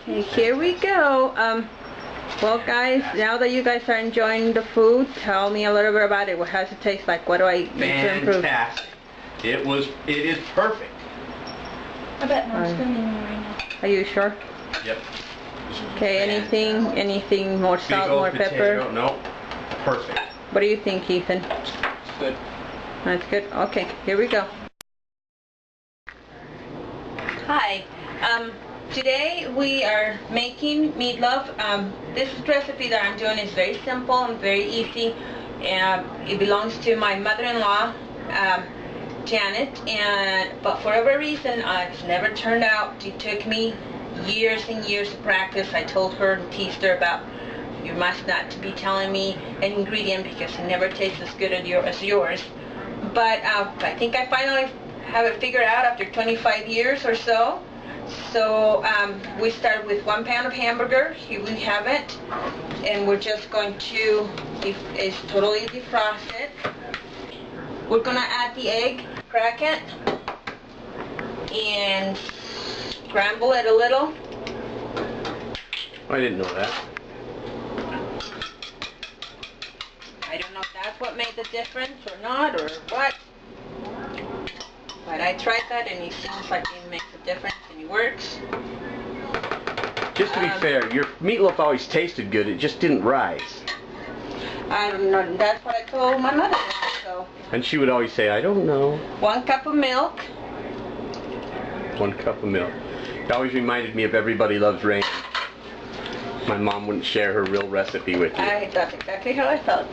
Okay, here we go. Well guys, now that you guys are enjoying the food, tell me a little bit about it. What does it taste like? What do I need to improve? Fantastic. It is perfect. I bet Mom's filming me right now. Are you sure? Yep. Okay, anything more salt, more pepper? No. Perfect. What do you think, Ethan? It's good. That's good. Okay, here we go. Hi. Today we are making meatloaf. This recipe that I'm doing is very simple and very easy. It belongs to my mother-in-law, Janet, but for whatever reason it's never turned out. It took me years and years of practice. I told her and teased her about, you must not be telling me an ingredient because it never tastes as good as yours. But I think I finally have it figured out after 25 years or so. So we start with 1 pound of hamburger. Here we have it, and we're just going to totally defrost it. We're gonna add the egg, crack it, and scramble it a little. I didn't know that. I don't know if that's what made the difference or not, or what. But I tried that and it seems like it makes a difference and it works. Just to be fair, your meatloaf always tasted good, it just didn't rise. I don't know, that's what I told my mother. So. And she would always say, I don't know. 1 cup of milk. 1 cup of milk. It always reminded me of Everybody Loves Raymond. My mom wouldn't share her real recipe with you. That's exactly how I felt.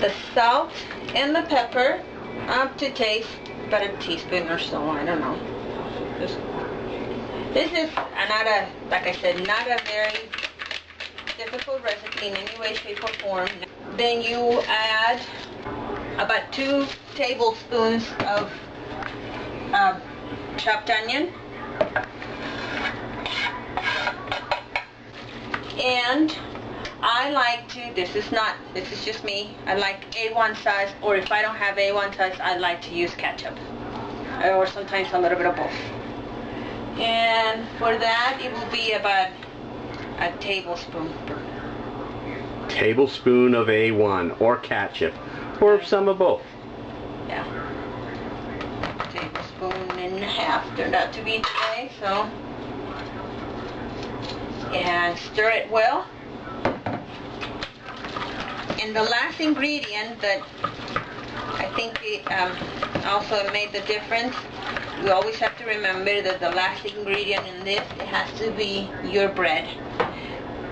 The salt and the pepper up to taste, about a teaspoon or so, I don't know. This is not a, like I said, not a very difficult recipe in any way, shape, or form. Then you add about 2 tablespoons of chopped onion. And I like to, this is just me, I like A1 size, or if I don't have A1 size, I like to use ketchup. Or sometimes a little bit of both. And for that, it will be about a tablespoon. Tablespoon of A1 or ketchup, or some of both. Yeah. Tablespoon and a half turned out to be today, so. And stir it well. And the last ingredient that I think also made the difference, we always have to remember that the last ingredient in this, it has to be your bread.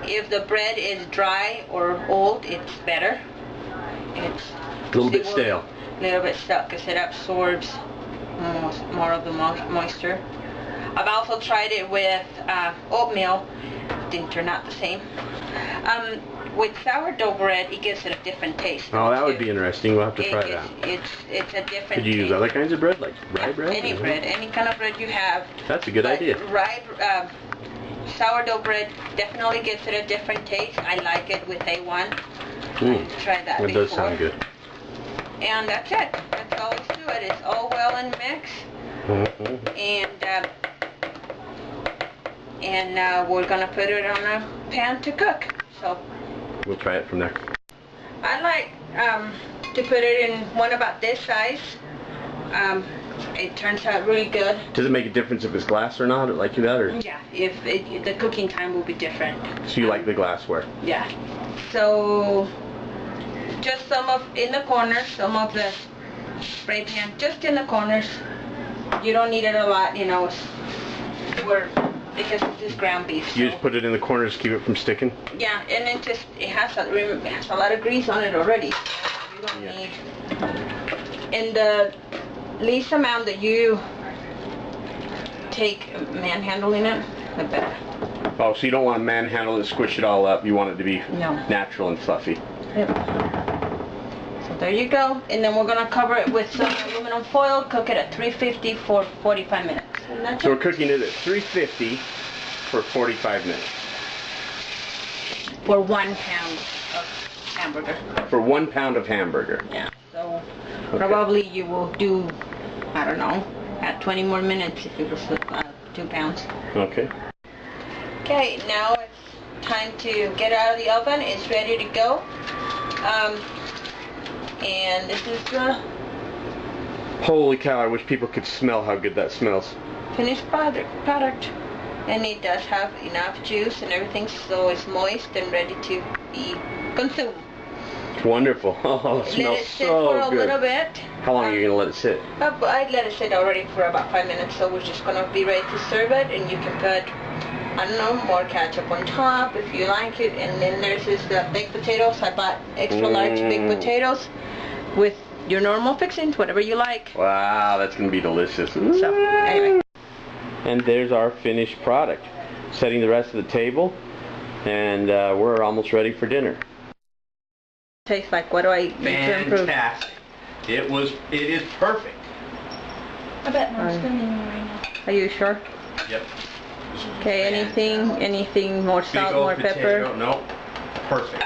If the bread is dry or old, it's better. It's a little bit stale. A little bit stale because it absorbs more of the moisture. I've also tried it with oatmeal. Didn't turn out the same. With sourdough bread, it gives it a different taste. Oh, that would be interesting. We'll have to try that. It's a different Could you use taste. other kinds of bread, like rye bread? Any bread, any kind of bread you have. That's a good idea. Rye, sourdough bread definitely gives it a different taste. I like it with A1. Try that before. It does sound good. And that's it. That's all there is to it. It's all well and mixed. And we're gonna put it on a pan to cook. So we'll try it from there. I like to put it in one about this size. It turns out really good. Does it make a difference if it's glass or not, like that, or? Yeah, if the cooking time will be different. So you like the glassware? Yeah. So just in the corners, some of the spray pan, just in the corners. You don't need it a lot, you know. Because it's just ground beef. So. You just put it in the corners to keep it from sticking? Yeah, and it has a lot of grease on it already. So you don't need. And the least amount that you take manhandling it, the better. Oh, so you don't want to manhandle it, squish it all up. You want it to be natural and fluffy. Yep. So there you go. And then we're going to cover it with some aluminum foil, cook it at 350 for 45 minutes. So we're cooking it at 350 for 45 minutes. For 1 pound of hamburger. For 1 pound of hamburger. Yeah. So probably you will do, I don't know, at 20 more minutes if it was 2 pounds. Okay. Okay, now it's time to get out of the oven. It's ready to go. And this is the Holy cow, I wish people could smell how good that smells. finished product. And it does have enough juice and everything, so it's moist and ready to be consumed. It's wonderful. Oh, it Let smells it sit so for a good. little bit. How long are you going to let it sit? I'd let it sit already for about 5 minutes, so we're just going to be ready to serve it, and you can put, I don't know, more ketchup on top if you like it. And then there's this baked potatoes. I bought extra large baked potatoes with your normal fixings, whatever you like. Wow, that's going to be delicious. So, anyway. And there's our finished product. Setting the rest of the table, and we're almost ready for dinner. Tastes like, what do I need to improve? Fantastic. It is perfect. I bet Mom's spending more right now. Are you sure? Yep. Okay, anything more Big salt, old more potato. pepper? Nope. Perfect.